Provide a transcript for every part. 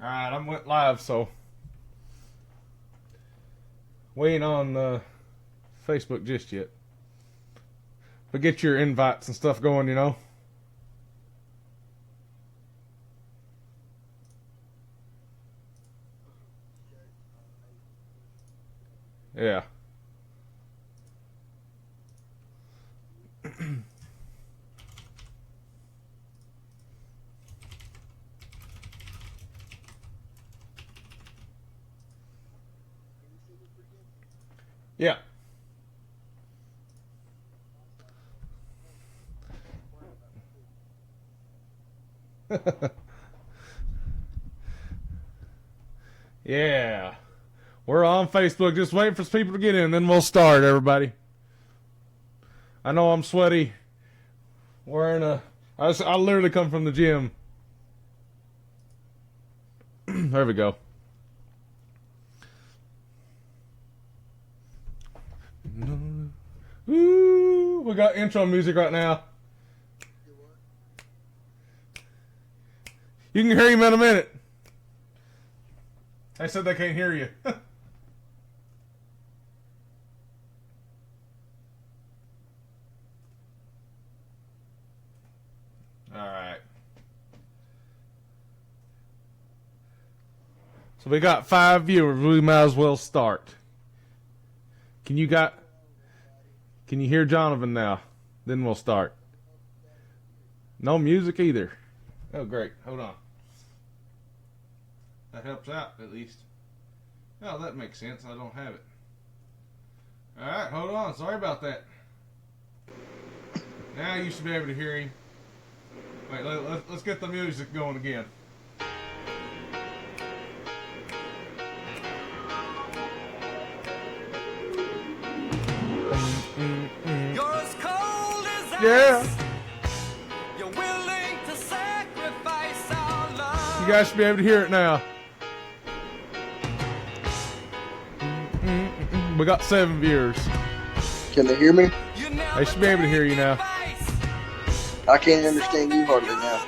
Alright, I went live, so we ain't on Facebook just yet. But get your invites and stuff going, you know. Yeah. Yeah. Yeah. We're on Facebook, just waiting for people to get in, then we'll start, everybody. I know I'm sweaty. I literally come from the gym. There we go. Ooh, we got intro music right now. You can hear him in a minute. They said they can't hear you. Alright. So we got 5 viewers. We might as well start. Can you hear Jonathan now? Then we'll start. No music either. Oh, great. Hold on. That helps out, at least. Oh, that makes sense. I don't have it. Alright, hold on. Sorry about that. Now you should be able to hear him. Wait, let's get the music going again. You're as cold as ice. Yeah. You're willing to sacrifice our love. You guys should be able to hear it now. We got 7 viewers. Can they hear me? They should be able to hear you now. I can't understand you hardly now.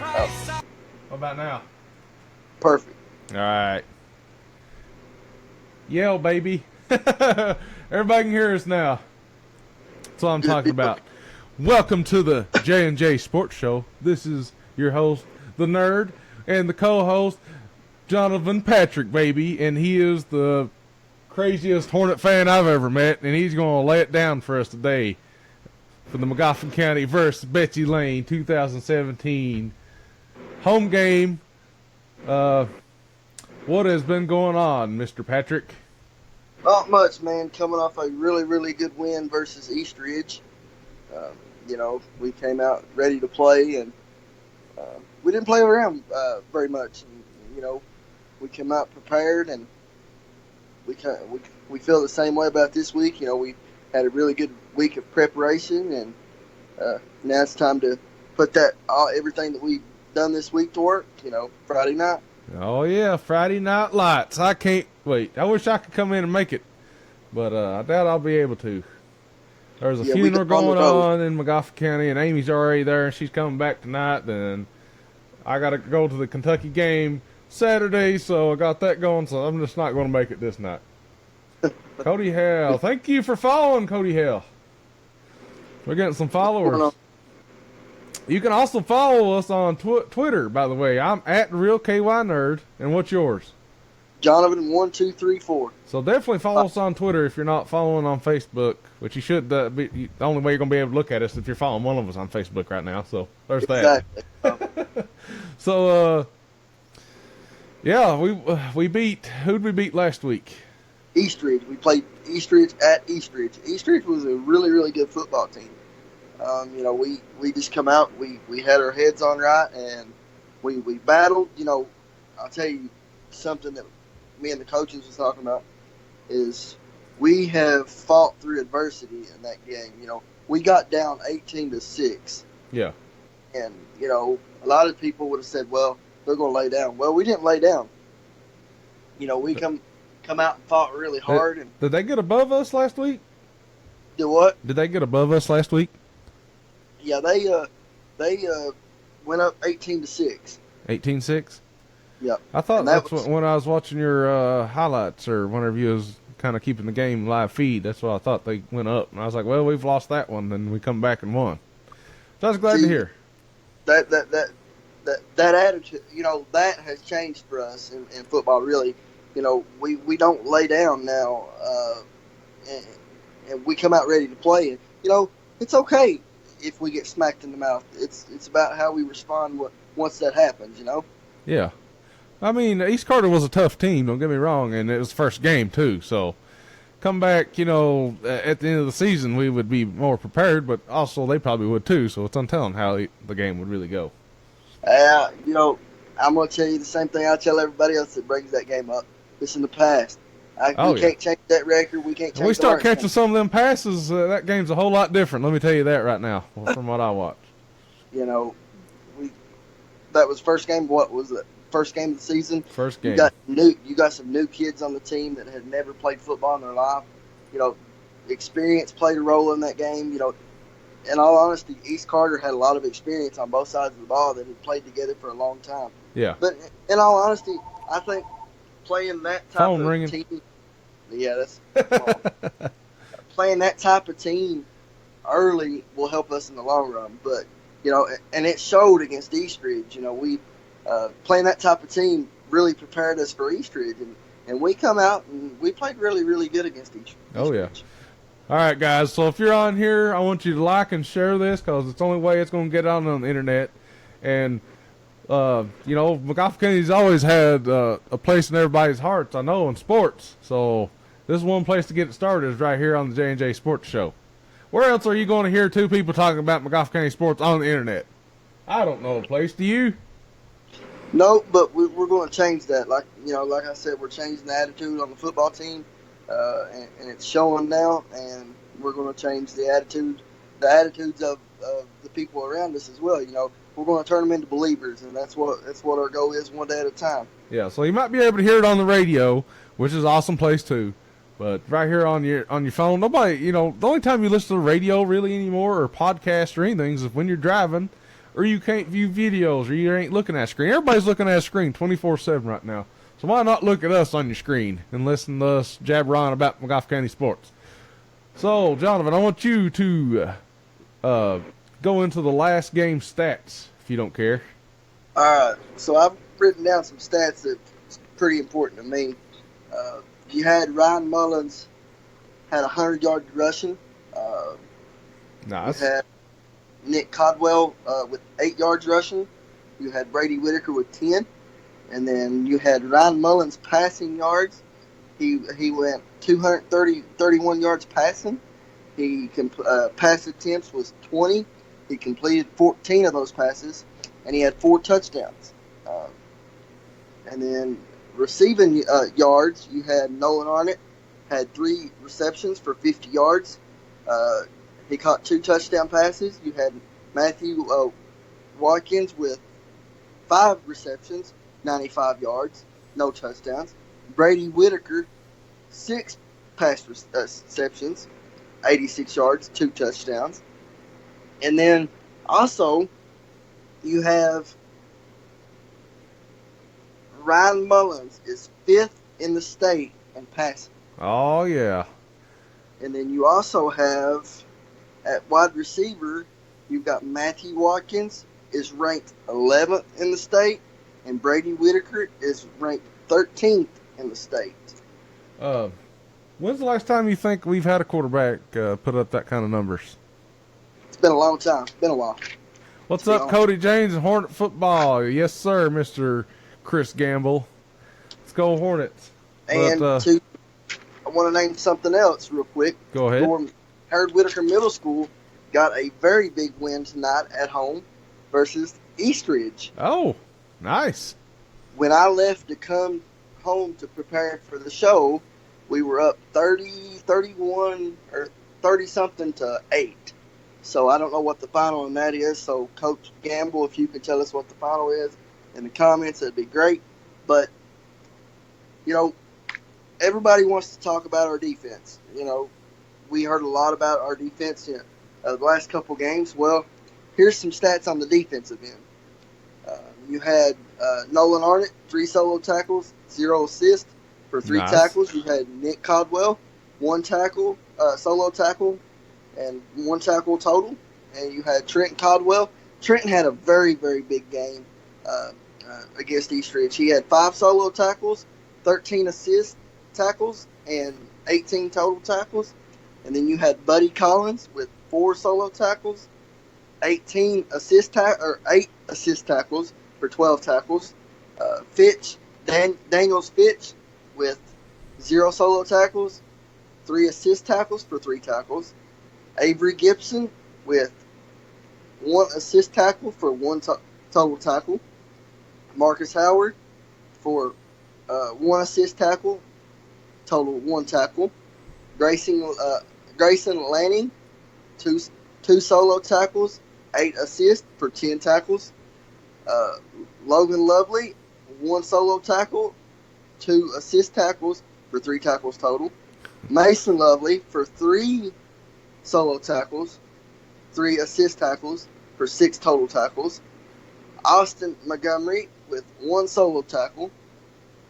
Oh, What about now? perfect. Alright. Yell, baby. Everybody can hear us now. That's what I'm talking about. Welcome to the J&J Sports Show. This is your host, the nerd, and the co-host, Jonathan Patrick, baby. And he is the craziest Hornet fan I've ever met, and he's going to lay it down for us today for the Magoffin County versus Betsy Lane 2017 home game. What has been going on, Mr. Patrick? Not much, man. Coming off a really, really good win versus Eastridge. We came out ready to play, and we didn't play around very much. And, we came out prepared, and we feel the same way about this week. We had a really good week of preparation, and now it's time to put everything that we've done this week to work. Friday night. Oh yeah, Friday Night Lights. I can't wait. I wish I could come in and make it, but I doubt I'll be able to. There's a funeral going on in Magoffin County, and Amy's already there, and she's coming back tonight. Then I got to go to the Kentucky game Saturday, so I got that going, so I'm just not going to make it this night. Cody Hale. Thank you for following, Cody Hale. We're getting some followers. You can also follow us on Twitter, by the way. I'm at RealKYNerd. And what's yours? Jonathan1234. So definitely follow us on Twitter if you're not following on Facebook, which you should. The only way you're going to be able to look at us if you're following one of us on Facebook right now. So there's that. Exactly. So, yeah, who'd we beat last week? Eastridge. We played Eastridge at Eastridge. Eastridge was a really, really good football team. We just come out. We had our heads on right, and we battled. I'll tell you something that me and the coaches was talking about is we have fought through adversity in that game. We got down 18-6. Yeah. And a lot of people would have said, "Well, they're going to lay down." Well, we didn't lay down. We come out and fought really hard. Did they get above us last week? Did what? Did they get above us last week? Yeah, they went up 18-6. 18-6? Yep. I thought And that that's was, when I was watching your highlights or whenever you was kind of keeping the game live feed. That's what I thought they went up, and I was like, well, we've lost that one, then we come back and won. So I was glad to see, hear. that attitude, that has changed for us in football. Really, we don't lay down now, and we come out ready to play. And it's okay if we get smacked in the mouth. It's about how we respond once that happens. Yeah. I mean, East Carter was a tough team, don't get me wrong, and it was the first game, too. So, come back, at the end of the season, we would be more prepared, but also they probably would, too. So, it's untelling how the game would really go. I'm going to tell you the same thing I tell everybody else that brings that game up. It's in the past. We can't change that record. We can't change When we start the catching some of them passes, that game's a whole lot different. Let me tell you that right now, from what I watched. That was first game. What was it? First game of the season. First game. You got some new kids on the team that had never played football in their life. Experience played a role in that game. In all honesty, East Carter had a lot of experience on both sides of the ball that had played together for a long time. Yeah. But in all honesty, I think playing that type Phone of ringing. team, playing that type of team early will help us in the long run. But and it showed against Eastridge. We playing that type of team really prepared us for Eastridge, and we come out and we played really, really good against Eastridge. Oh yeah. All right, guys. So if you're on here, I want you to like and share this because it's the only way it's going to get out on the internet. And Magoffin County's always had a place in everybody's hearts, I know, in sports. So this is one place to get it started is right here on the J&J Sports Show. Where else are you going to hear two people talking about Magoffin County sports on the internet? I don't know a place. Do you? No, but we're going to change that. Like I said, we're changing the attitude on the football team, and it's showing now. And we're going to change the attitudes of the people around us as well. We're going to turn them into believers, and that's what our goal is, one day at a time. Yeah. So you might be able to hear it on the radio, which is an awesome place too. But right here on your phone, nobody, the only time you listen to the radio really anymore or podcast or anything is when you're driving or you can't view videos or you ain't looking at a screen. Everybody's looking at a screen 24/7 right now. So why not look at us on your screen and listen to us jabber on about Magoffin County sports? So, Jonathan, I want you to go into the last game stats, if you don't care. All right. So I've written down some stats that's pretty important to me. You had Ryan Mullins had 100 yards rushing. Nice. You had Nick Codwell with 8 yards rushing. You had Brady Whitaker with 10. And then you had Ryan Mullins passing yards. He went 31 yards passing. He pass attempts was 20. He completed 14 of those passes, and he had 4 touchdowns. And then receiving yards, you had Nolan Arnott had 3 receptions for 50 yards. He caught 2 touchdown passes. You had Matthew Watkins with 5 receptions, 95 yards, no touchdowns. Brady Whitaker, 6 pass receptions, 86 yards, 2 touchdowns. And then also you have Ryan Mullins is 5th in the state in passing. Oh, yeah. And then you also have at wide receiver, you've got Matthew Watkins is ranked 11th in the state, and Brady Whitaker is ranked 13th in the state. When's the last time you think we've had a quarterback put up that kind of numbers? It's been a long time. It's been a while. What's up, Cody James and Hornet Football? Yes, sir, Mr. Chris Gamble. Let's go Hornets. And I want to name something else real quick. Go ahead. Harold Whitaker Middle School got a very big win tonight at home versus Eastridge. Oh, nice. When I left to come home to prepare for the show, we were up 31 or 30-something to 8. So I don't know what the final on that is. So, Coach Gamble, if you could tell us what the final is in the comments, that'd be great. But, everybody wants to talk about our defense. We heard a lot about our defense in the last couple games. Well, here's some stats on the defensive end. You had Nolan Arnott, 3 solo tackles, 0 assists for 3 Nice. tackles. You had Nick Codwell, 1 tackle, solo tackle, and 1 tackle total. And you had Trenton Codwell. Trenton had a very, very big game against Eastridge. He had 5 solo tackles, 13 assist tackles, and 18 total tackles. And then you had Buddy Collins with 4 solo tackles, 8 assist tackles for 12 tackles. Daniels Fitch with 0 solo tackles, 3 assist tackles for 3 tackles. Avery Gibson with 1 assist tackle for 1 total tackle. Marcus Howard for 1 assist tackle, total 1 tackle. Grayson Lanning, 2 solo tackles, 8 assists for 10 tackles. Logan Lovely, 1 solo tackle, 2 assist tackles for 3 tackles total. Mason Lovely for 3 solo tackles, 3 assist tackles for 6 total tackles. Austin Montgomery with 1 solo tackle,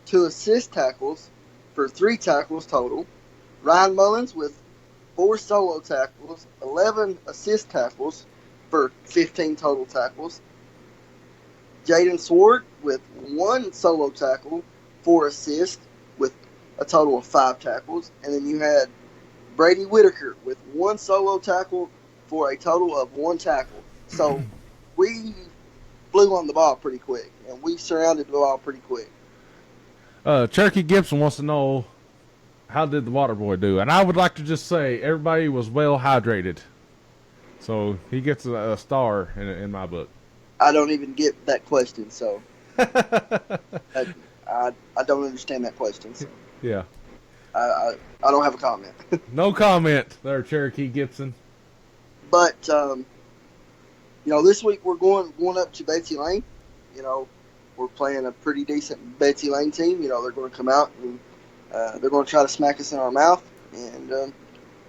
2 assist tackles for 3 tackles total. Ryan Mullins with 4 solo tackles, 11 assist tackles for 15 total tackles. Jaden Swart with 1 solo tackle, 4 assists with a total of 5 tackles. And then you had Brady Whitaker with 1 solo tackle for a total of 1 tackle. So we flew on the ball pretty quick, and we surrounded the ball pretty quick. Cherokee Gibson wants to know, how did the water boy do? And I would like to just say everybody was well hydrated. So he gets a star in my book. I don't even get that question, so I don't understand that question. So Yeah. I don't have a comment. No comment there, Cherokee Gibson. But this week we're going up to Betsy Lane. We're playing a pretty decent Betsy Lane team. They're going to come out and they're going to try to smack us in our mouth, and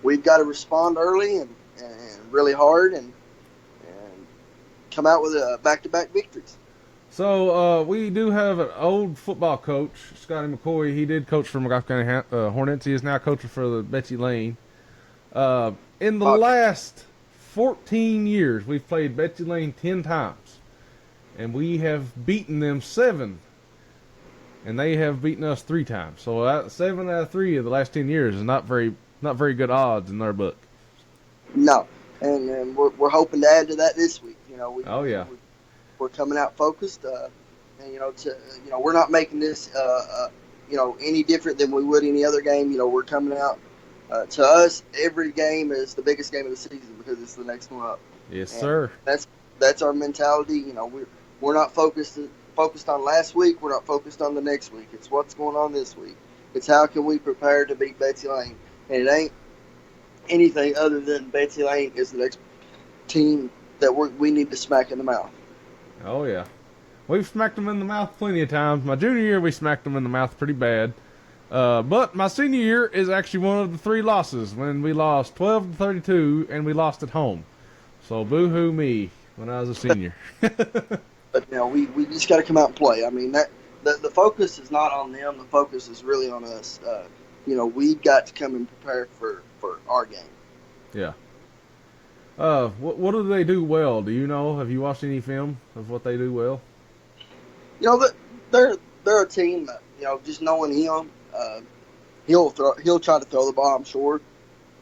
we've got to respond early and really hard and come out with back-to-back victories. So we do have an old football coach, Scotty McCoy. He did coach for Magoffin County Hornets. He is now coaching for the Betsy Lane. In the last 14 years, we've played Betsy Lane 10 times, and we have beaten them 7, and they have beaten us 3 times. So 7 out of 3 of the last 10 years is not very good odds in their book. No, and we're hoping to add to that this week. We're coming out focused, and we're not making this any different than we would any other game. We're coming out. To us, every game is the biggest game of the season because it's the next one up. Yes, sir. That's our mentality. We're not focused on last week. We're not focused on the next week. It's what's going on this week. It's how can we prepare to beat Betsy Lane, and it ain't anything other than Betsy Lane is the next team that we need to smack in the mouth. Oh yeah, we've smacked them in the mouth plenty of times. My junior year, we smacked them in the mouth pretty bad. But my senior year is actually one of the 3 losses when we lost 12-32 and we lost at home. So boo-hoo me when I was a senior. But we just got to come out and play. I mean, that the focus is not on them. The focus is really on us. We've got to come and prepare for our game. Yeah. What do they do well? Do you know? Have you watched any film of what they do well? They're a team. Just knowing him, he'll try to throw the ball, I'm sure,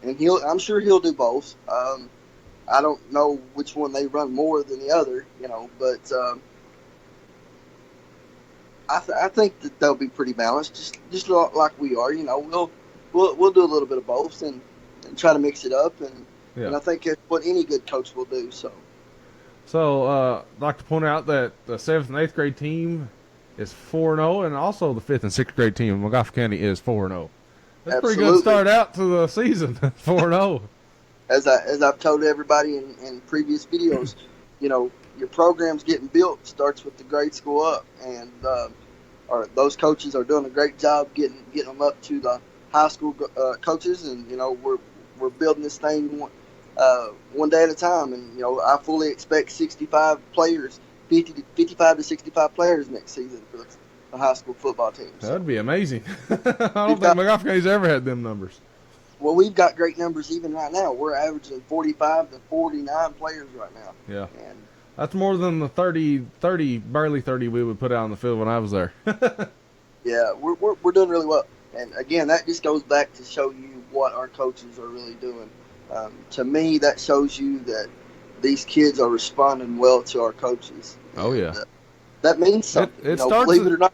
and I'm sure he'll do both. I don't know which one they run more than the other, but I think that they'll be pretty balanced, just like we are. We'll do a little bit of both and try to mix it up, and I think it's what any good coach will do. So I'd like to point out that the 7th and 8th grade team is 4-0, and also the 5th and 6th grade team in Magoffin County is 4-0. That's a pretty good start out to the season, 4-0. As I've told everybody in previous videos, your program's getting built starts with the grade school up, and those coaches are doing a great job getting them up to the high school coaches, and we're building this thing one day at a time, and I fully expect 65 players 50 to 55 to 65 players next season for the high school football team. So That'd be amazing. I don't think got, Magoffin County's ever had them numbers. well, we've got great numbers even right now. We're averaging 45 to 49 players right now. Yeah. And That's more than the 30, barely 30 we would put out on the field when I was there. yeah, we're doing really well. And again, that just goes back to show you what our coaches are really doing. To me, that shows you that these kids are responding well to our coaches. Oh, yeah. That means something. It starts believe it or not.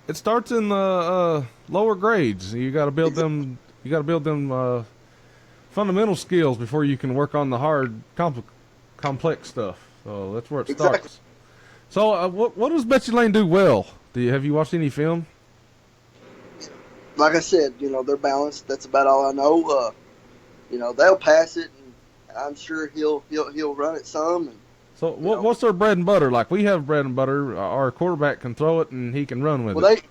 It starts in the lower grades. You got to build them. You got to build them fundamental skills before you can work on the hard, complex stuff. So that's where it starts. Exactly. So what does Betsy Lane do well? Have you watched any film? Like I said, they're balanced. That's about all I know. They'll pass it, and I'm sure he'll run it some. And, so what's their bread and butter? Like we have bread and butter. Our quarterback can throw it and he can run with it.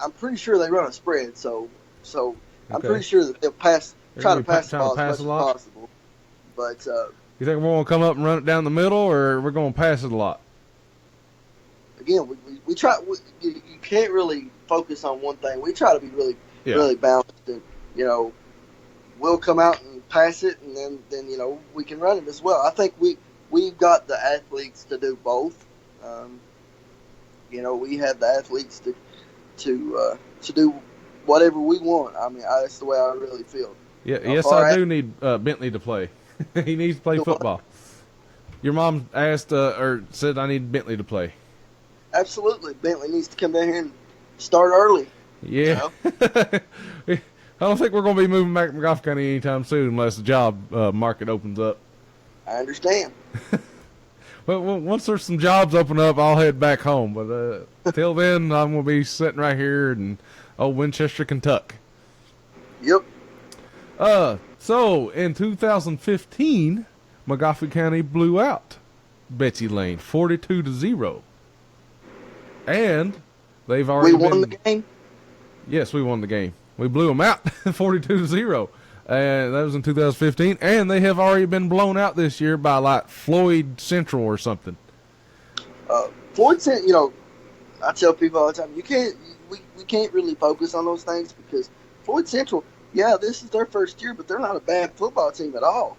I'm pretty sure they run a spread. So I'm Okay. pretty sure that they'll try to pass the trying to ball pass as a much lot? as possible. But You think we're going to come up and run it down the middle, or we're going to pass it a lot? again, we try. You can't really focus on one thing. We try to be really Yeah. balanced, and we'll come out and pass it, and then we can run it as well. I think we've got the athletes to do both. We have the athletes to do whatever we want. I mean, that's the way I really feel. Yeah. Yes, I do need Bentley to play. He needs to play football. Your mom asked or said I need Bentley to play. Absolutely, Bentley needs to come down here and start early. Yeah. I don't think we're going to be moving back to Magoffin County anytime soon unless the job market opens up. I understand. Well, once there's some jobs open up, I'll head back home. But till then, I'm going to be sitting right here in old Winchester, Kentucky. Yep. So in 2015, Magoffin County blew out Betsy Lane 42-0, and they've already We won the game. Yes, we won the game. We blew them out 42-0, and that was in 2015. And they have already been blown out this year by like Floyd Central or something. Floyd said, I tell people all the time, we can't really focus on those things because Floyd Central, yeah, this is their first year, but they're not a bad football team at all.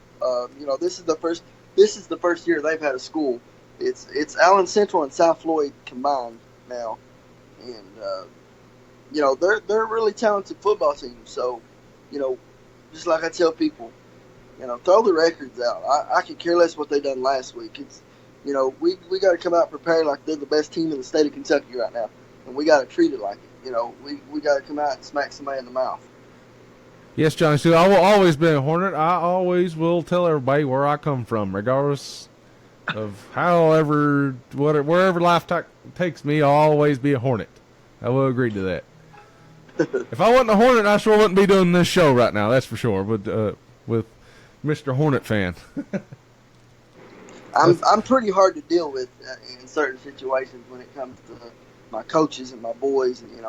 This is the first year they've had a school. It's Allen Central and South Floyd combined now, and they're a really talented football team. So, just like I tell people, throw the records out. I could care less what they done last week. It's we got to come out prepared like they're the best team in the state of Kentucky right now, and we got to treat it like it. We got to come out and smack somebody in the mouth. Yes, Johnny. So I will always be a Hornet. I always will tell everybody where I come from, regardless of wherever life takes me. I'll always be a Hornet. I will agree to that. If I wasn't a Hornet, I sure wouldn't be doing this show right now. That's for sure. With Mr. Hornet fan. I'm pretty hard to deal with in certain situations when it comes to my coaches and my boys, and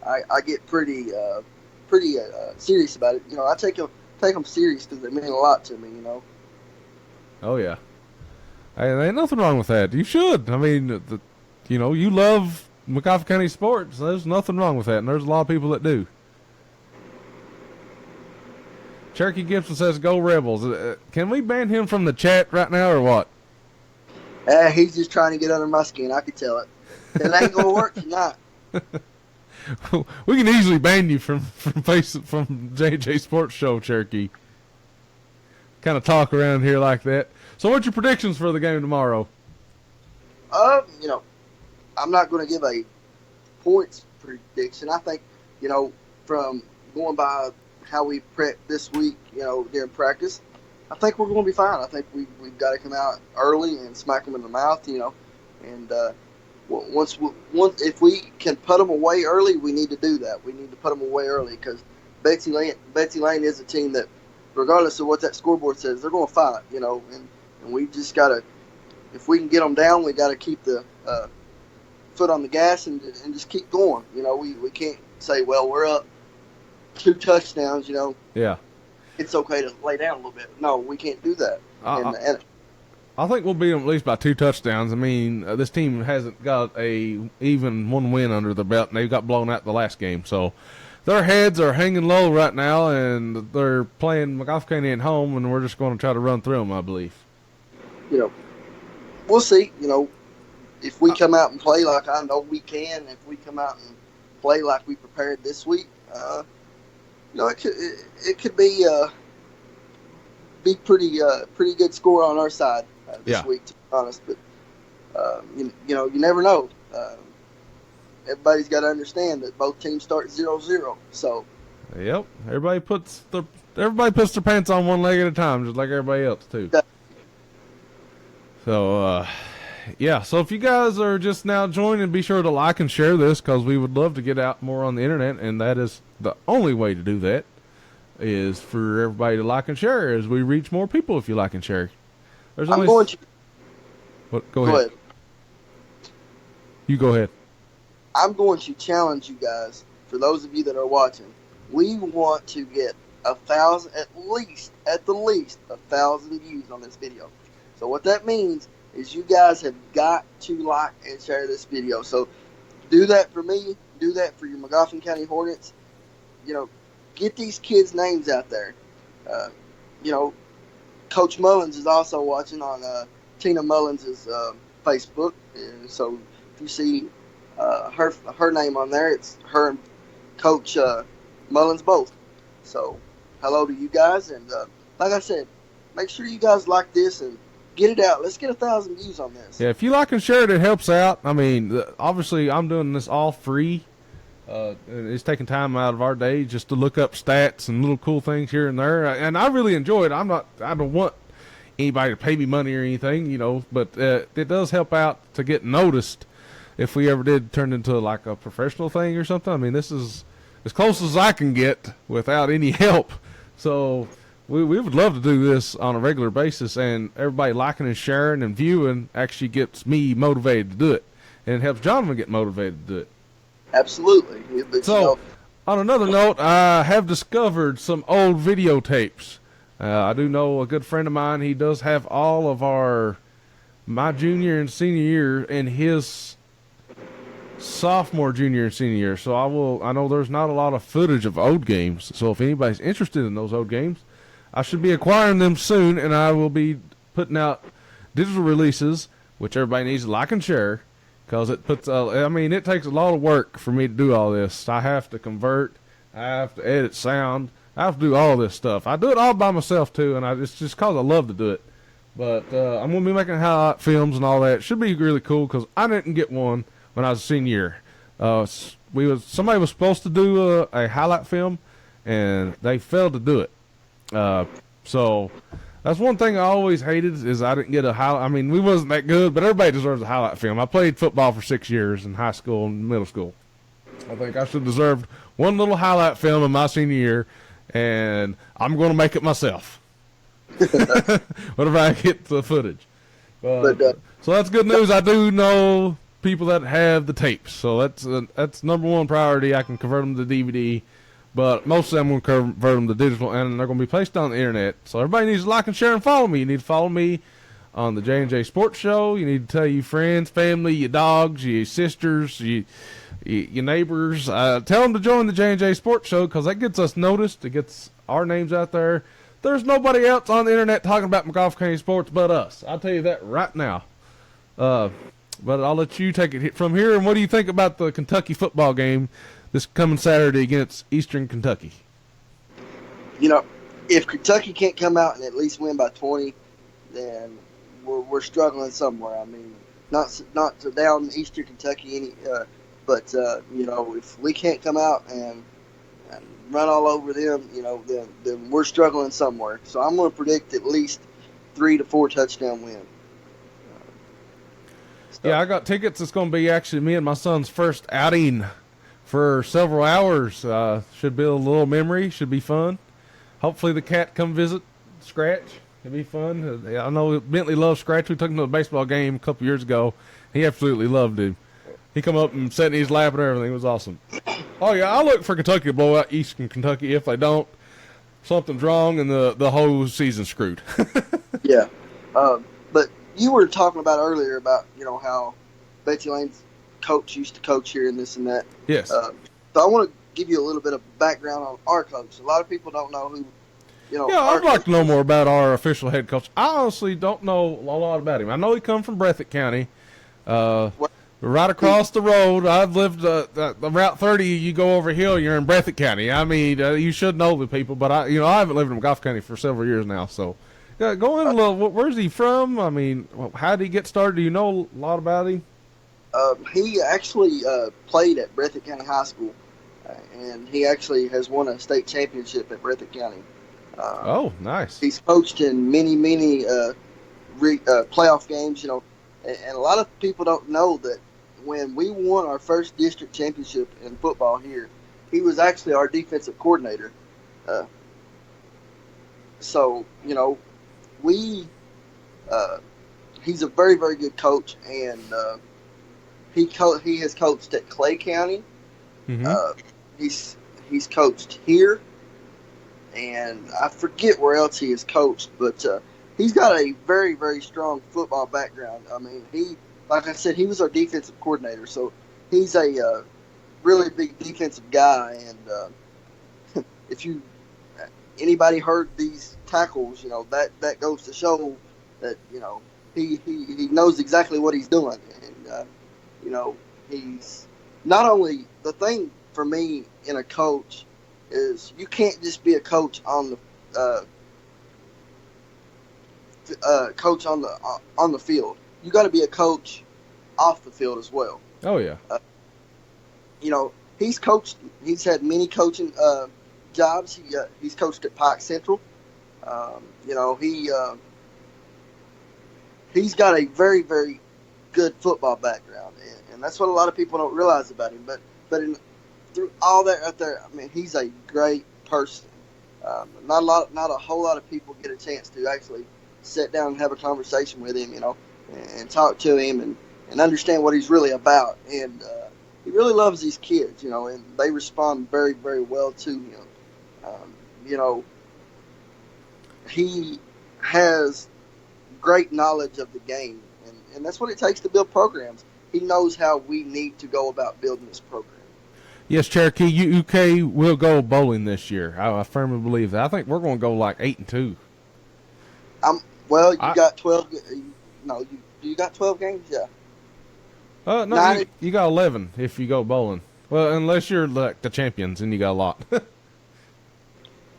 I get pretty serious about it. I take them serious because they mean a lot to me. Oh yeah. Hey, there ain't nothing wrong with that. You should. I mean, you love Magoffin County sports. There's nothing wrong with that, and there's a lot of people that do. Cherokee Gibson says, "Go Rebels." Can we ban him from the chat right now, or what? He's just trying to get under my skin. I can tell it. It ain't gonna work tonight. We can easily ban you from JJ Sports Show, Cherokee. Kind of talk around here like that. So, what's your predictions for the game tomorrow? I'm not going to give a points prediction. I think, from going by how we prepped this week, during practice, I think we're going to be fine. I think we've got to come out early and smack them in the mouth, and if we can put them away early, we need to do that. We need to put them away early because Betsy Lane is a team that, regardless of what that scoreboard says, they're going to fight, and we just got to, if we can get them down, we got to keep the foot on the gas and just keep going. We can't say, well, we're up 2 touchdowns, Yeah. it's okay to lay down a little bit. No, we can't do that. I think we'll beat them at least by 2 touchdowns. I mean, this team hasn't got even one win under the belt, and they got blown out the last game. So their heads are hanging low right now, and they're playing Magoffin at home, and we're just going to try to run through them, I believe. We'll see. If we come out and play like I know we can, if we come out and play like we prepared this week, it could be pretty good score on our side this week, to be honest. But you never know. Everybody's got to understand that both teams start 0-0. So, yep, everybody puts their pants on one leg at a time, just like everybody else too. So, so if you guys are just now joining, be sure to like and share this, because we would love to get out more on the internet, and that is the only way to do that, is for everybody to like and share as we reach more people. If you like and share, there's only. Go ahead. You go ahead. I'm going to challenge you guys. For those of you that are watching, we want to get 1,000, at the least 1,000 views on this video. So what that means is you guys have got to like and share this video. So do that for me. Do that for your Magoffin County Hornets. Get these kids' names out there. Coach Mullins is also watching on Tina Mullins' Facebook. And so if you see her name on there, it's her and Coach Mullins both. So hello to you guys. And like I said, make sure you guys like this and get it out. Let's get 1,000 views on this. Yeah, if you like and share it, it helps out. I mean, obviously, I'm doing this all free. It's taking time out of our day just to look up stats and little cool things here and there. And I really enjoy it. I don't want anybody to pay me money or anything, but it does help out to get noticed if we ever did turn into like a professional thing or something. I mean, this is as close as I can get without any help. So we would love to do this on a regular basis, and everybody liking and sharing and viewing actually gets me motivated to do it, and it helps Jonathan get motivated to do it. Absolutely. But, so, on another note, I have discovered some old videotapes. I do know a good friend of mine. He does have all of my junior and senior year and his sophomore, junior, and senior year. So I know there's not a lot of footage of old games. So if anybody's interested in those old games, I should be acquiring them soon, and I will be putting out digital releases, which everybody needs to like and share, because it puts. It takes a lot of work for me to do all this. I have to convert, I have to edit sound, I have to do all this stuff. I do it all by myself too, and it's just because I love to do it. But I'm gonna be making highlight films and all that. It should be really cool, because I didn't get one when I was a senior. Somebody was supposed to do a highlight film, and they failed to do it. So that's one thing I always hated, is I didn't get a highlight. I mean, we wasn't that good, but everybody deserves a highlight film. I played football for 6 years in high school and middle school. I think I should have deserved one little highlight film in my senior year, and I'm going to make it myself. Whenever I get the footage. So that's good news. I do know people that have the tapes, so that's number one priority. I can convert them to DVD. But most of them will convert them to digital, and they're going to be placed on the internet. So everybody needs to like and share and follow me. You need to follow me on the J&J Sports Show. You need to tell your friends, family, your dogs, your sisters, your neighbors. Tell them to join the J&J Sports Show, because that gets us noticed. It gets our names out there. There's nobody else on the internet talking about Magoffin County sports but us. I'll tell you that right now. But I'll let you take it from here. And what do you think about the Kentucky football game this coming Saturday against Eastern Kentucky? If Kentucky can't come out and at least win by 20, then we're struggling somewhere. I mean, not to down Eastern Kentucky but if we can't come out and run all over them, then we're struggling somewhere. So I'm going to predict at least 3 to 4 touchdown win. Yeah, I got tickets. It's going to be actually me and my son's first outing for several hours. Should be a little memory. Should be fun. Hopefully the cat come visit Scratch. It'll be fun. I know Bentley loves Scratch. We took him to a baseball game a couple years ago. He absolutely loved him. He come up and sat in his lap and everything. It was awesome. Oh, yeah, I'll look for Kentucky to blow out Eastern Kentucky. If they don't, something's wrong and the whole season's screwed. Yeah. But, you were talking about earlier about how Betsy Lane's coach used to coach here and this and that. Yes. So I want to give you a little bit of background on our coach. A lot of people don't know who Yeah, our I'd like coach to know is. more about our official head coach. I honestly don't know a lot about him. I know he come from Breathitt County. Well, Right across the road. I've lived the Route 30. You go over hill, you're in Breathitt County. I mean, you should know the people, but I haven't lived in Magoffin County for several years now. So, go in a little. Where's he from? I mean, how did he get started? Do you know a lot about him? He actually played at Breathitt County High School, and he actually has won a state championship at Breathitt County. Oh, nice. He's coached in many playoff games, and a lot of people don't know that when we won our first district championship in football here, he was actually our defensive coordinator. So we he's a very very good coach, and he has coached at Clay County. Mm-hmm. He's coached here, and I forget where else he has coached, but he's got a very, very strong football background. I mean, like I said, he was our defensive coordinator, so he's a really big defensive guy. And if anybody heard these tackles, that goes to show that he knows exactly what he's doing, and he's not only the thing for me in a coach is you can't just be a coach on the coach on the field. You got to be a coach off the field as well. Oh yeah. He's coached. He's had many coaching jobs. He's coached at Pike Central. He's got a very very good football background, and that's what a lot of people don't realize about him. But through all that right there, I mean, he's a great person. Not a whole lot of people get a chance to actually sit down and have a conversation with him, and talk to him and understand what he's really about. And he really loves these kids, and they respond very, very well to him. He has great knowledge of the game, and that's what it takes to build programs. He knows how we need to go about building this program. Yes, Cherokee, UK will go bowling this year. I firmly believe that. I think we're going to go like 8-2. Well, you got 12. No, you got 12 games. Yeah. No, you got 11 if you go bowling. Well, unless you're like the champions and you got a lot.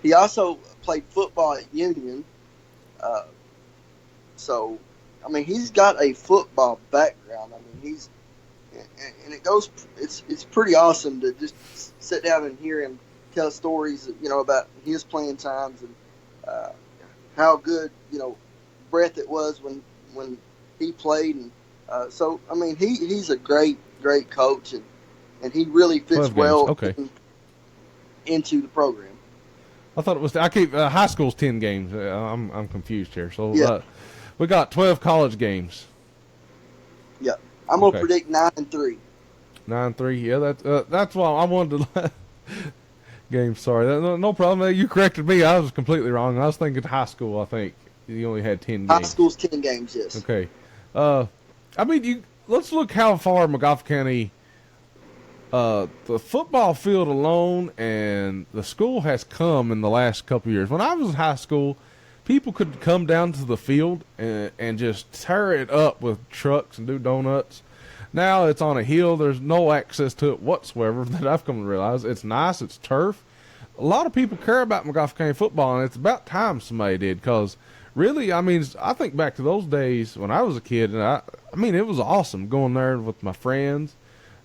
He also played football at Union. So, I mean, he's got a football background. I mean, and it goes. It's pretty awesome to just sit down and hear him tell stories, about his playing times and how good, breath it was when he played. And so, I mean, he's a great coach, and he really fits well into the program. I thought it was. I keep high school's 10 games. I'm confused here. So Yeah. We got 12 college games. Yeah, I'm gonna predict 9-3. 9-3. Yeah, that's why I wanted to. Game. Sorry, no problem. You corrected me. I was completely wrong. I was thinking high school. I think you only had 10 games. High school's 10 games. Yes. Okay. I mean, let's look how far Magoffin County. The football field alone and the school has come in the last couple of years. When I was in high school, people could come down to the field and just tear it up with trucks and do donuts. Now it's on a hill. There's no access to it whatsoever that I've come to realize. It's nice. It's turf. A lot of people care about Magoffin County football, and it's about time somebody did, because really, I mean, I think back to those days when I was a kid, and I mean, it was awesome going there with my friends.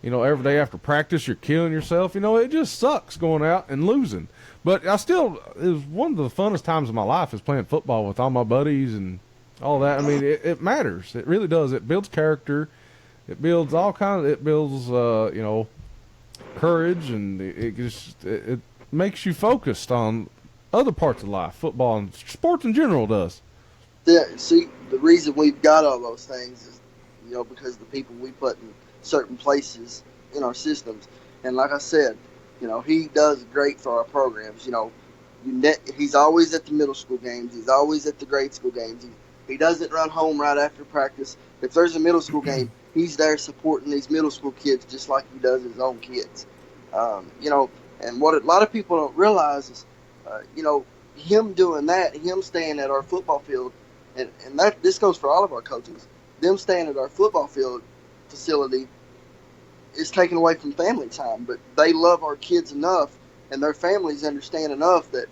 Every day after practice, you're killing yourself. It just sucks going out and losing. But it was one of the funnest times of my life is playing football with all my buddies and all that. I mean, it matters. It really does. It builds character. It builds it builds, courage, and it makes you focused on other parts of life. Football and sports in general does. Yeah, see, the reason we've got all those things is, because the people we put in certain places in our systems. And like I said, he does great for our programs. He's always at the middle school games. He's always at the grade school games. He doesn't run home right after practice. If there's a middle school game, he's there supporting these middle school kids just like he does his own kids. You know, and what a lot of people don't realize is, you know, him doing that, him staying at our football field, and that this goes for all of our coaches. Them staying at our football field facility is taken away from family time, but they love our kids enough, and their families understand enough that,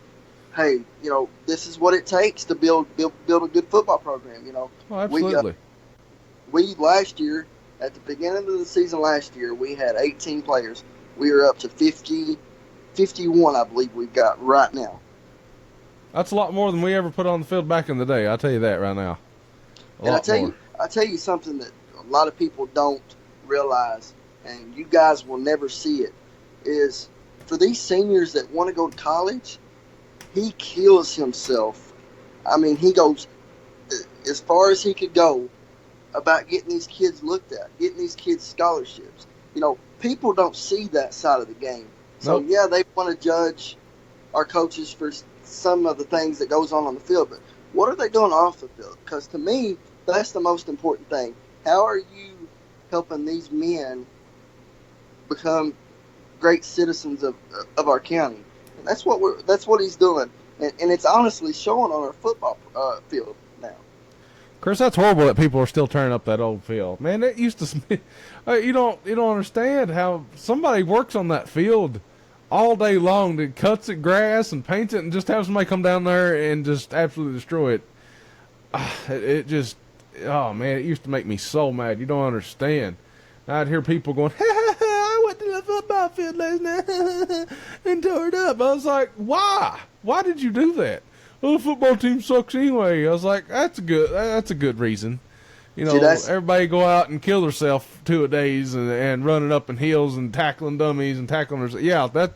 hey, you know, this is what it takes to build a good football program. You know, Oh, absolutely. we last year, at the beginning of the season last year, we had 18 players. We are up to 51, I believe we've got right now. That's a lot more than we ever put on the field back in the day. I'll tell you that right now. And I tell you something that a lot of people don't realize, and you guys will never see it, is for these seniors that want to go to college, he kills himself. I mean, he goes as far as he could go about getting these kids looked at, getting these kids scholarships. You know, people don't see that side of the game. So, Nope. yeah, they want to judge our coaches for some of the things that goes on the field, but what are they doing off the field? Because to me, that's the most important thing. How are you helping these men become great citizens of our county? And that's what he's doing, and it's honestly showing on our football field now. Chris, that's horrible that people are still turning up that old field. Man, that used to. You don't understand how somebody works on that field all day long that cuts it grass and paints it and just have somebody come down there and just absolutely destroy it. It just, oh man, it used to make me so mad. You don't understand. I'd hear people going, ha ha ha, I went to the football field last night and tore it up. I was like, why? Why did you do that? Well, the football team sucks anyway. I was like, that's a good reason. You know, everybody go out and kill themselves 2 a days and running up in hills and tackling dummies and tackling themselves. Yeah, that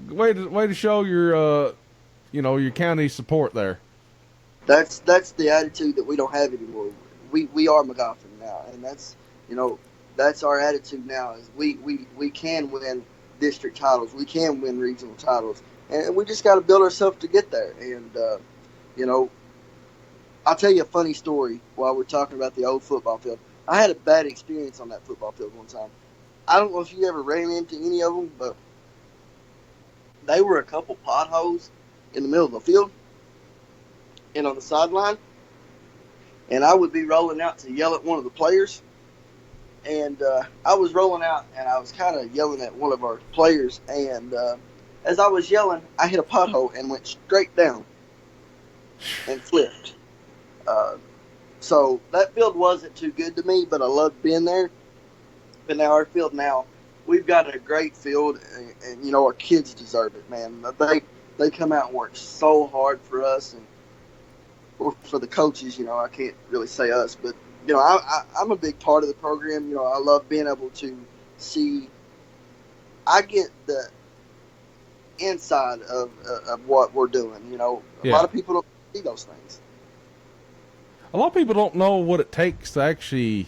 way to show your your county support there. That's the attitude that we don't have anymore. We are Magoffin now, and that's our attitude now. Is we can win district titles, we can win regional titles, and we just got to build ourselves to get there. And I'll tell you a funny story while we're talking about the old football field. I had a bad experience on that football field one time. I don't know if you ever ran into any of them, but they were a couple potholes in the middle of the field and on the sideline. And I would be rolling out to yell at one of the players. And I was rolling out, and I was kind of yelling at one of our players. And as I was yelling, I hit a pothole and went straight down and flipped. So that field wasn't too good to me, but I loved being there. But now our field now, we've got a great field, and our kids deserve it, man. They come out and work so hard for us, and for the coaches. I can't really say us, but I'm a big part of the program. I love being able to see. I get the inside of what we're doing. A lot of people don't see those things. A lot of people don't know what it takes to actually,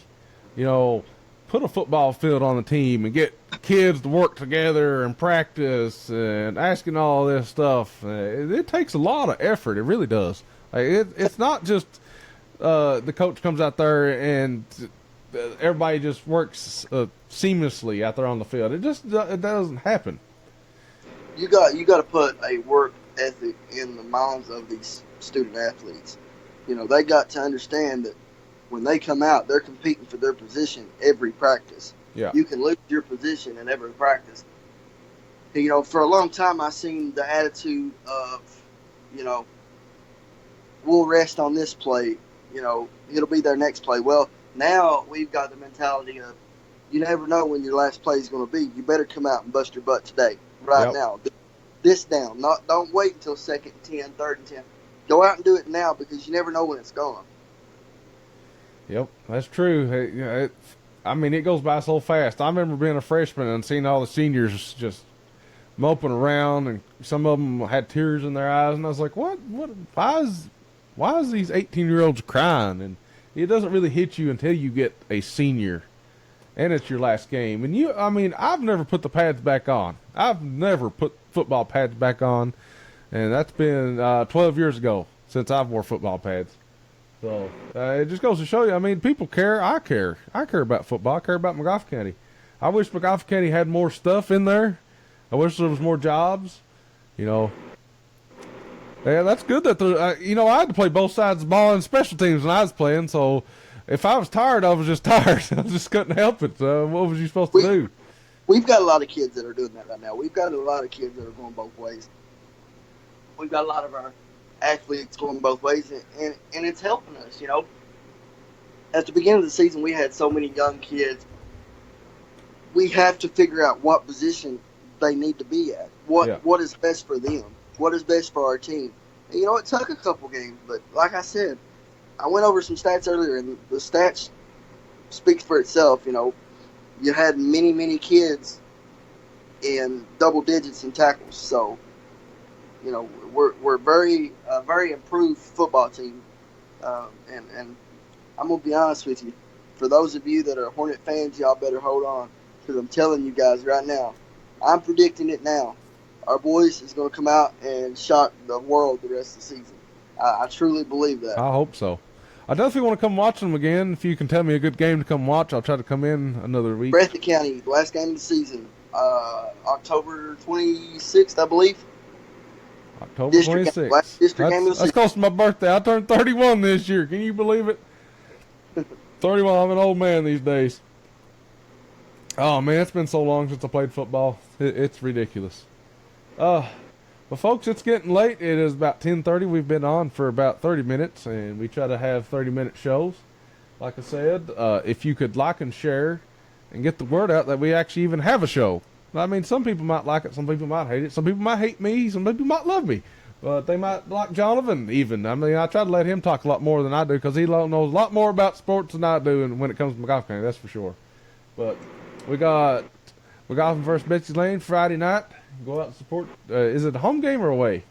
put a football field on the team and get kids to work together and practice and asking all this stuff. It takes a lot of effort. It really does. It's not just the coach comes out there and everybody just works seamlessly out there on the field. It doesn't happen. You got to put a work ethic in the minds of these student athletes. They got to understand that when they come out, they're competing for their position every practice. Yeah. You can lose your position in every practice. For a long time, I seen the attitude of, we'll rest on this play. It'll be their next play. Well, now we've got the mentality of, you never know when your last play is going to be. You better come out and bust your butt today, right now. This down. Don't wait until 2nd and 10, 3rd and 10. Go out and do it now because you never know when it's gone. Yep, that's true. It goes by so fast. I remember being a freshman and seeing all the seniors just moping around, and some of them had tears in their eyes, and I was like, "What? Why is these 18-year-olds crying?" And it doesn't really hit you until you get a senior, and it's your last game. And I've never put the pads back on. I've never put football pads back on. And that's been 12 years ago since I've wore football pads. So it just goes to show you. I mean, people care. I care. I care about football. I care about Magoffin County. I wish Magoffin County had more stuff in there. I wish there was more jobs. You know. Yeah, that's good that there. You know, I had to play both sides of the ball and special teams when I was playing. So if I was tired, I was just tired. I just couldn't help it. So what was you supposed to do? We've got a lot of kids that are doing that right now. We've got a lot of kids that are going both ways. We've got a lot of our athletes going both ways, and it's helping us, you know. At the beginning of the season, we had so many young kids. We have to figure out what position they need to be at. What is best for them? What is best for our team? And, you know, it took a couple games, but like I said, I went over some stats earlier, and the stats speaks for itself. You know, you had many kids in double digits in tackles, so you know we're very improved football team, and I'm gonna be honest with you. For those of you that are Hornet fans, y'all better hold on, because I'm telling you guys right now, I'm predicting it now. Our boys is gonna come out and shock the world the rest of the season. I truly believe that. I hope so. I definitely want to come watch them again. If you can tell me a good game to come watch, I'll try to come in another week. Breathitt County, the last game of the season, October 26th, I believe. October 26th. Last district game of the That's season. close to my birthday. I turned 31 this year. Can you believe it? 31. I'm an old man these days. Oh, man, it's been so long since I played football. It's ridiculous. Well, folks, it's getting late. It is about 10:30. We've been on for about 30 minutes, and we try to have 30-minute shows. Like I said, if you could like and share and get the word out that we actually even have a show. I mean, some people might like it, some people might hate it, some people might hate me, some people might love me. But they might like Jonathan even. I mean, I try to let him talk a lot more than I do, because he knows a lot more about sports than I do and when it comes to Magoffin County, that's for sure. But we got Magoffin versus Betsy Lane Friday night. Go out and support. Is it a home game or away?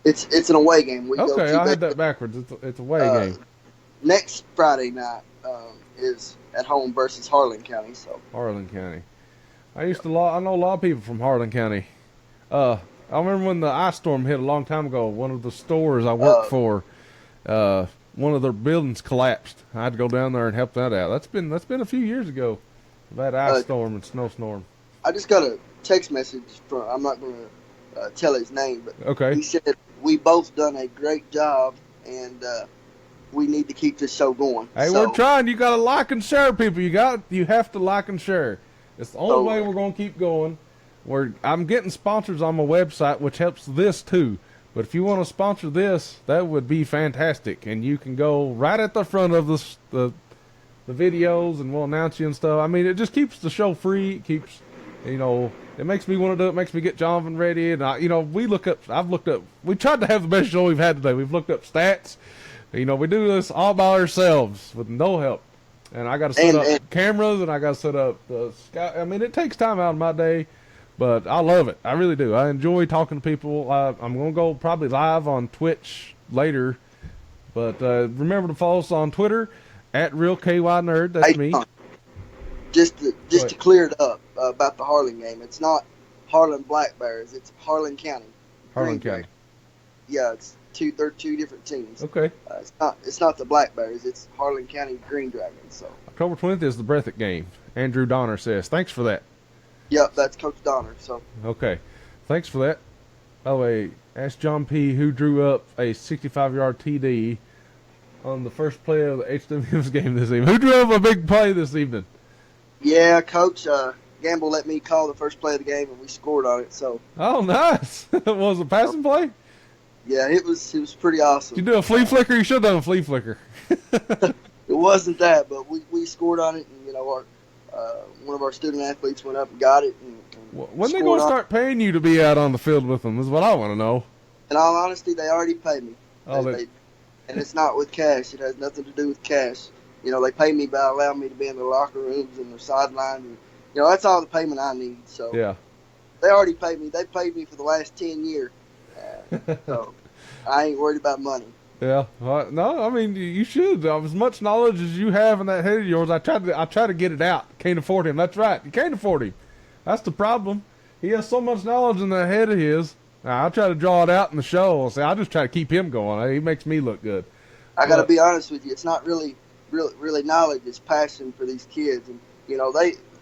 It's an away game. Okay, I had that backwards. It's a away game. Next Friday night is at home versus Harlan County. So Harlan County. I know a lot of people from Harlan County. I remember when the ice storm hit a long time ago. One of the stores I worked for, one of their buildings collapsed. I had to go down there and help that out. That's been a few years ago. That ice storm and snowstorm. I just got a text message from, I'm not going to tell his name, but okay. He said, we both done a great job, and we need to keep this show going. Hey, we're trying. You got to like and share, people. You have to like and share. It's the only way we're going to keep going. I'm getting sponsors on my website, which helps this too. But if you want to sponsor this, that would be fantastic. And you can go right at the front of the videos, and we'll announce you and stuff. I mean, it just keeps the show free. It keeps, you know, it makes me want to do it. It makes me get Jonathan ready. And I've looked up. We tried to have the best show we've had today. We've looked up stats. You know, we do this all by ourselves with no help. And I got to set up cameras, and I got to set up the sky. I mean, it takes time out of my day, but I love it. I really do. I enjoy talking to people. I'm going to go probably live on Twitch later, but remember to follow us on Twitter at RealKYNerd. That's me. Just to clear it up about the Harlan game, it's not Harlan Black Bears. It's Harlan County. Harlan County. Yeah, they're two different teams. Okay. It's not the Black Bears. It's Harlan County Green Dragons. So October 20th is the Breathitt game. Andrew Donner says, thanks for that. Yep, that's Coach Donner. So okay, thanks for that. By the way, ask John P. who drew up a 65-yard TD on the first play of the HWM's game this evening. Who drew up a big play this evening? Yeah, Coach Gamble let me call the first play of the game, and we scored on it. So. Oh, nice. Was it a passing play? Yeah, it was pretty awesome. Did you do a flea flicker? You should have done a flea flicker. It wasn't that, but we scored on it, and you know, one of our student athletes went up and got it. And when they going to start paying you to be out on the field with them is what I want to know. In all honesty, they already paid me. Oh, and it's not with cash. It has nothing to do with cash. You know, they pay me by allowing me to be in the locker rooms and the sidelines. And, you know, that's all the payment I need. So yeah, they already paid me. They paid me for the last 10 years. So I ain't worried about money. Yeah, no, I mean you should. As much knowledge as you have in that head of yours, I try to get it out. Can't afford him. That's right. You can't afford him. That's the problem. He has so much knowledge in that head of his. I try to draw it out in the show. I just try to keep him going. He makes me look good. I got to be honest with you. It's not really knowledge. It's passion for these kids. And,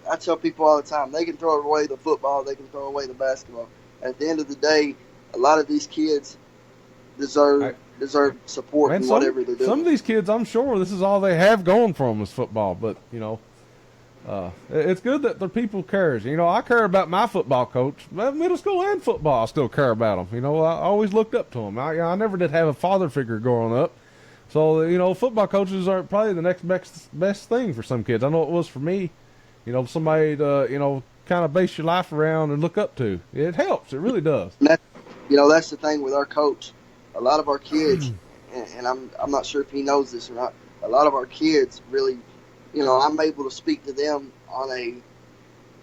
I tell people all the time, they can throw away the football. They can throw away the basketball. At the end of the day, a lot of these kids deserve support in whatever they're doing. Some of these kids, I'm sure this is all they have going for them is football. But, it's good that the people cares. I care about my football coach. Middle school and football, I still care about them. I always looked up to them. I never did have a father figure growing up. So, football coaches are probably the next best thing for some kids. I know it was for me. Somebody to, kind of base your life around and look up to. It helps. It really does. And that's the thing with our coach. A lot of our kids, and I'm not sure if he knows this or not, a lot of our kids really, I'm able to speak to them on a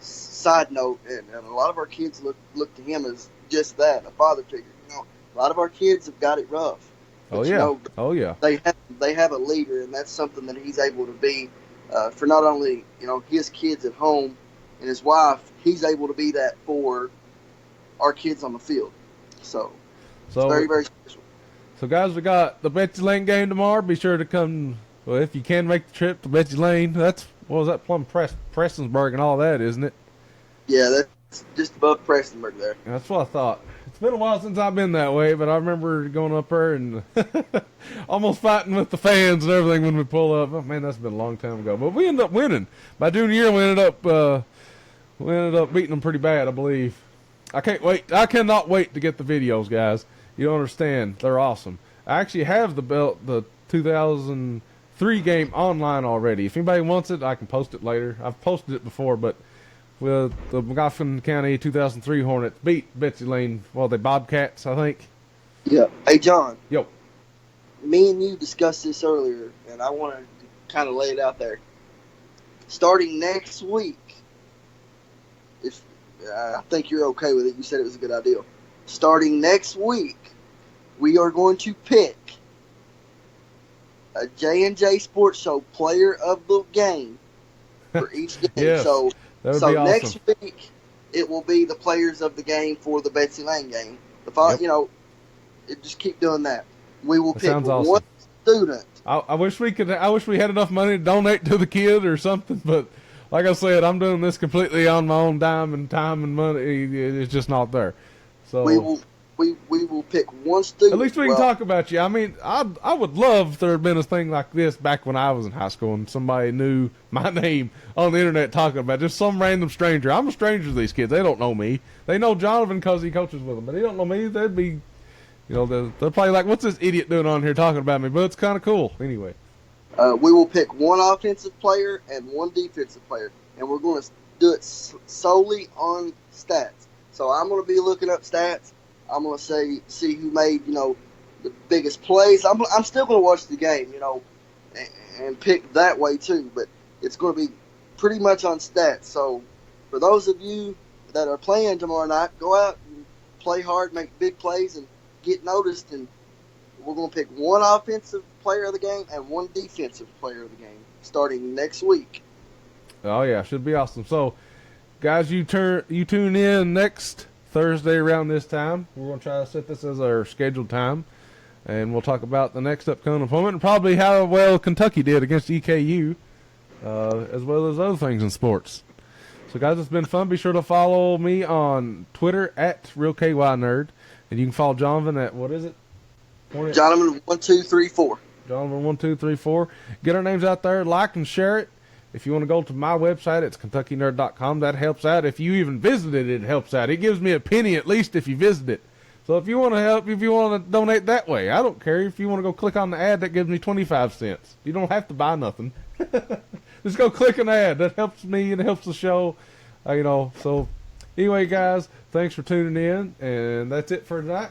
side note, and a lot of our kids look to him as just that, a father figure. A lot of our kids have got it rough. But, Oh yeah. They have a leader, and that's something that he's able to be for not only his kids at home and his wife. He's able to be that for our kids on the field. So it's very, very special. So guys, we got the Betsy Lane game tomorrow. Be sure to come. Well, if you can make the trip to Betsy Lane, Plum Prestonsburg and all that, isn't it? Yeah, that's just above Prestonsburg there. That's what I thought. It's been a while since I've been that way, but I remember going up there and almost fighting with the fans and everything when we pull up. Oh, man, that's been a long time ago. But we ended up winning. By junior year, we ended up beating them pretty bad, I believe. I can't wait. I cannot wait to get the videos, guys. You don't understand. They're awesome. I actually have the 2003 game online already. If anybody wants it, I can post it later. I've posted it before, but with the Magoffin County 2003 Hornets beat Betsy Lane, they Bobcats, I think. Yeah. Hey, John. Yo. Me and you discussed this earlier, and I want to kind of lay it out there. Starting next week, if I think you're okay with it, you said it was a good idea. Starting next week, we are going to pick a J&J Sports Show player of the game for each game. Yes, so awesome. Next week, it will be the players of the game for the Betsy Lane game. Just keep doing that. We will pick awesome. One student. I wish we had enough money to donate to the kid or something, but like I said, I'm doing this completely on my own dime and time and money. It's just not there. So we will pick one student. At least we can talk about you. I mean, I would love if there had been a thing like this back when I was in high school and somebody knew my name on the internet talking about just some random stranger. I'm a stranger to these kids. They don't know me. They know Jonathan because he coaches with them, but they don't know me. They'd be, they're probably like, what's this idiot doing on here talking about me? But it's kind of cool. Anyway. We will pick one offensive player and one defensive player, and we're going to do it solely on stats. So I'm going to be looking up stats. I'm going to see who made, the biggest plays. I'm still going to watch the game, and pick that way too. But it's going to be pretty much on stats. So for those of you that are playing tomorrow night, go out and play hard, make big plays, and get noticed. And we're going to pick one offensive player of the game and one defensive player of the game starting next week. Oh yeah, should be awesome. So, guys, you tune in next Thursday around this time. We're going to try to set this as our scheduled time, and we'll talk about the next upcoming opponent and probably how well Kentucky did against EKU, as well as other things in sports. So, guys, it's been fun. Be sure to follow me on Twitter at RealKYNerd, and you can follow Jonathan at, what is it? Jonathan1234. Jonathan1234. Get our names out there, like and share it. If you want to go to my website, it's KentuckyNerd.com. That helps out. If you even visited it, it helps out. It gives me a penny at least if you visit it. So if you want to help, if you want to donate that way, I don't care. If you want to go click on the ad, that gives me 25 cents. You don't have to buy nothing. Just go click an ad. That helps me and it helps the show. So anyway, guys, thanks for tuning in. And that's it for tonight.